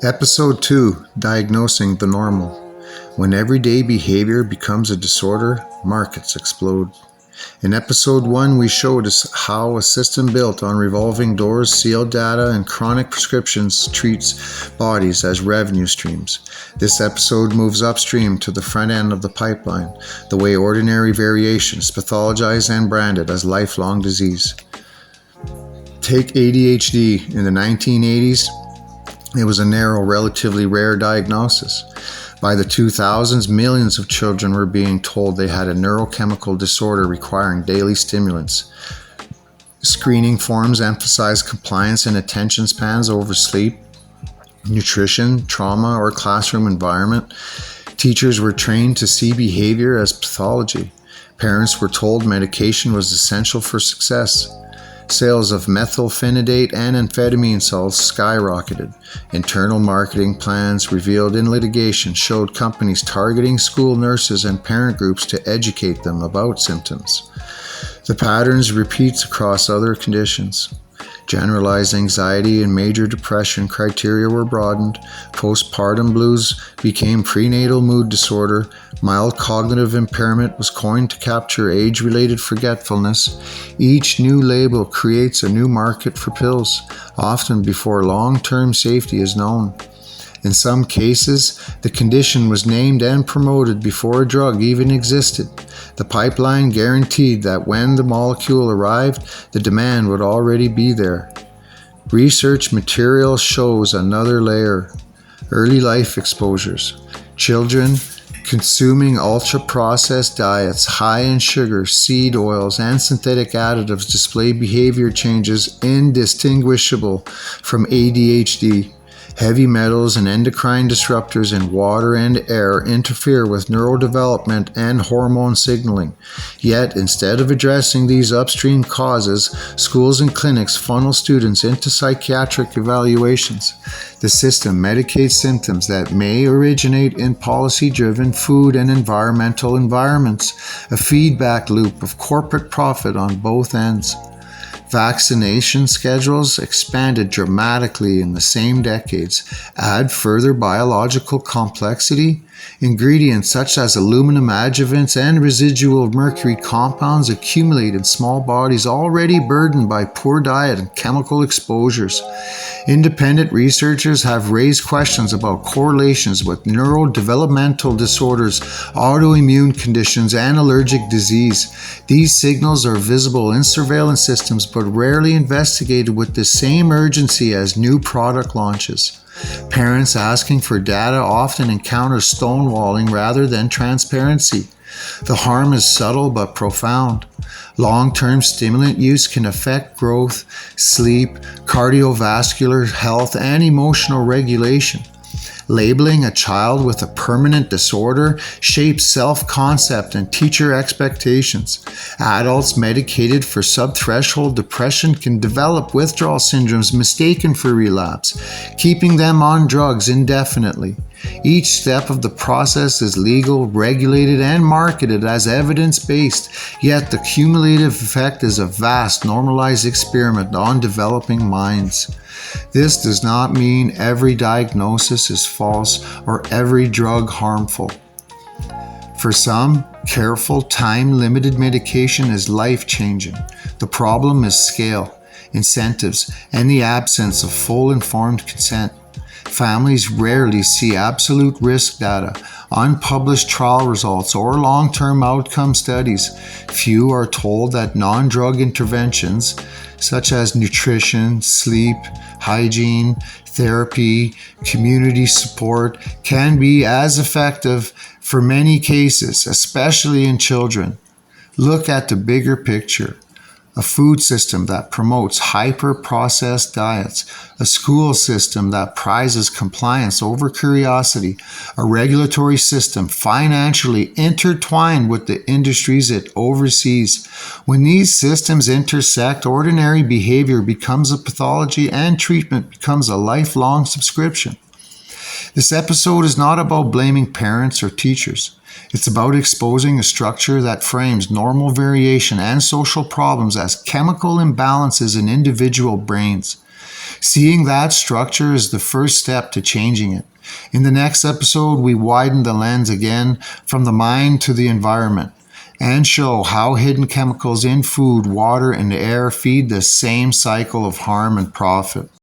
Episode 2, Diagnosing the Normal. When everyday behavior becomes a disorder, markets explode. In Episode 1, we showed us how a system built on revolving doors, sealed data, and chronic prescriptions treats bodies as revenue streams. This episode moves upstream to the front end of the pipeline, the way ordinary variation is pathologized and branded as lifelong disease. Take ADHD. In the 1980s, it was a narrow, relatively rare diagnosis. By the 2000s, millions of children were being told they had a neurochemical disorder requiring daily stimulants. Screening forms emphasized compliance and attention spans over sleep, nutrition, trauma, or classroom environment. Teachers were trained to see behavior as pathology. Parents were told medication was essential for success. Sales of methylphenidate and amphetamine salts skyrocketed. Internal marketing plans revealed in litigation showed companies targeting school nurses and parent groups to educate them about symptoms. The patterns repeats across other conditions. Generalized anxiety and major depression criteria were broadened. Postpartum blues became prenatal mood disorder. Mild cognitive impairment was coined to capture age-related forgetfulness. Each new label creates a new market for pills, often before long-term safety is known. In some cases, the condition was named and promoted before a drug even existed. The pipeline guaranteed that when the molecule arrived, the demand would already be there. Research material shows another layer. Early life exposures. Children consuming ultra-processed diets high in sugar, seed oils, and synthetic additives display behavior changes indistinguishable from ADHD. Heavy metals and endocrine disruptors in water and air interfere with neurodevelopment and hormone signaling. Yet, instead of addressing these upstream causes, schools and clinics funnel students into psychiatric evaluations. The system medicates symptoms that may originate in policy-driven food and environmental environments, a feedback loop of corporate profit on both ends. Vaccination schedules expanded dramatically in the same decades. Add further biological complexity. Ingredients such as aluminum adjuvants and residual mercury compounds accumulate in small bodies already burdened by poor diet and chemical exposures. Independent researchers have raised questions about correlations with neurodevelopmental disorders, autoimmune conditions, and allergic disease. These signals are visible in surveillance systems but rarely investigated with the same urgency as new product launches. Parents asking for data often encounter stonewalling rather than transparency. The harm is subtle but profound. Long-term stimulant use can affect growth, sleep, cardiovascular health, and emotional regulation. Labeling a child with a permanent disorder shapes self-concept and teacher expectations. Adults medicated for subthreshold depression can develop withdrawal syndromes mistaken for relapse, keeping them on drugs indefinitely. Each step of the process is legal, regulated, and marketed as evidence-based, yet the cumulative effect is a vast, normalized experiment on developing minds. This does not mean every diagnosis is false or every drug harmful. For some, careful, time-limited medication is life-changing. The problem is scale, incentives, and the absence of full informed consent. Families rarely see absolute risk data, unpublished trial results, or long-term outcome studies. Few are told that non-drug interventions, such as nutrition, sleep, hygiene, therapy, community support, can be as effective for many cases, especially in children. Look at the bigger picture. A food system that promotes hyper-processed diets, a school system that prizes compliance over curiosity, a regulatory system financially intertwined with the industries it oversees. When these systems intersect, ordinary behavior becomes a pathology and treatment becomes a lifelong subscription. This episode is not about blaming parents or teachers. It's about exposing a structure that frames normal variation and social problems as chemical imbalances in individual brains. Seeing that structure is the first step to changing it. In the next episode, we widen the lens again from the mind to the environment and show how hidden chemicals in food, water, and air feed the same cycle of harm and profit.